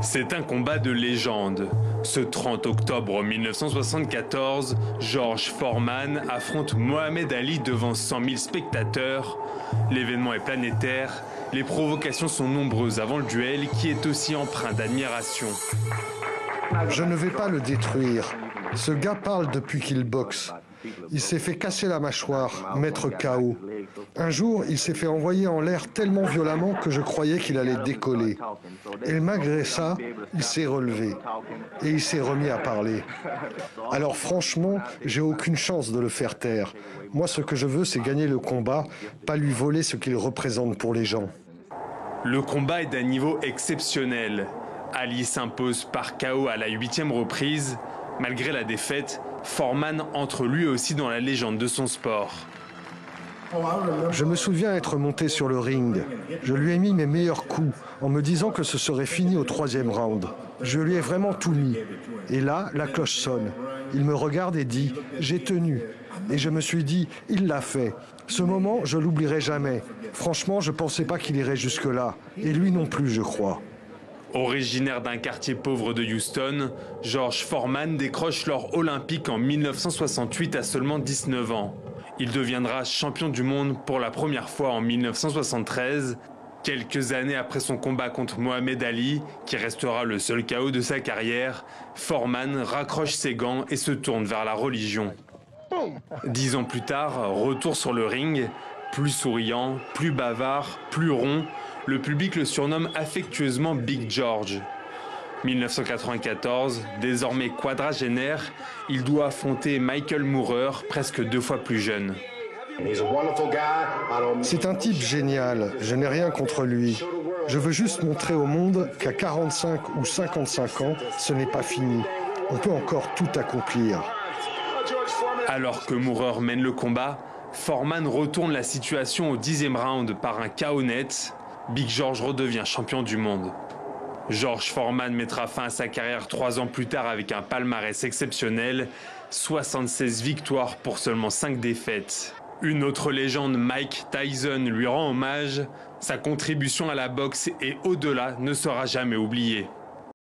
C'est un combat de légende. Ce 30 octobre 1974, George Foreman affronte Mohamed Ali devant 100 000 spectateurs. L'événement est planétaire, les provocations sont nombreuses avant le duel qui est aussi empreint d'admiration. Je ne vais pas le détruire. Ce gars parle depuis qu'il boxe. Il s'est fait casser la mâchoire, mettre KO. Un jour, il s'est fait envoyer en l'air tellement violemment que je croyais qu'il allait décoller. Et malgré ça, il s'est relevé. Et il s'est remis à parler. Alors franchement, j'ai aucune chance de le faire taire. Moi, ce que je veux, c'est gagner le combat, pas lui voler ce qu'il représente pour les gens. Le combat est d'un niveau exceptionnel. Ali s'impose par KO à la 8e reprise. Malgré la défaite, Foreman entre lui aussi dans la légende de son sport. Je me souviens être monté sur le ring. Je lui ai mis mes meilleurs coups en me disant que ce serait fini au 3e round. Je lui ai vraiment tout mis. Et là, la cloche sonne. Il me regarde et dit « J'ai tenu ». Et je me suis dit « Il l'a fait ». Ce moment, je l'oublierai jamais. Franchement, je ne pensais pas qu'il irait jusque-là. Et lui non plus, je crois. Originaire d'un quartier pauvre de Houston, George Foreman décroche l'or olympique en 1968 à seulement 19 ans. Il deviendra champion du monde pour la première fois en 1973, quelques années après son combat contre Mohamed Ali, qui restera le seul KO de sa carrière. Foreman raccroche ses gants et se tourne vers la religion. 10 ans plus tard, retour sur le ring, plus souriant, plus bavard, plus rond. Le public le surnomme affectueusement Big George. 1994, désormais quadragénaire, il doit affronter Michael Moorer, presque 2 fois plus jeune. C'est un type génial, je n'ai rien contre lui. Je veux juste montrer au monde qu'à 45 ou 55 ans, ce n'est pas fini. On peut encore tout accomplir. Alors que Moorer mène le combat, Foreman retourne la situation au 10e round par un KO net. Big George redevient champion du monde. George Foreman mettra fin à sa carrière 3 ans plus tard avec un palmarès exceptionnel, 76 victoires pour seulement 5 défaites. Une autre légende, Mike Tyson, lui rend hommage. Sa contribution à la boxe et au-delà ne sera jamais oubliée.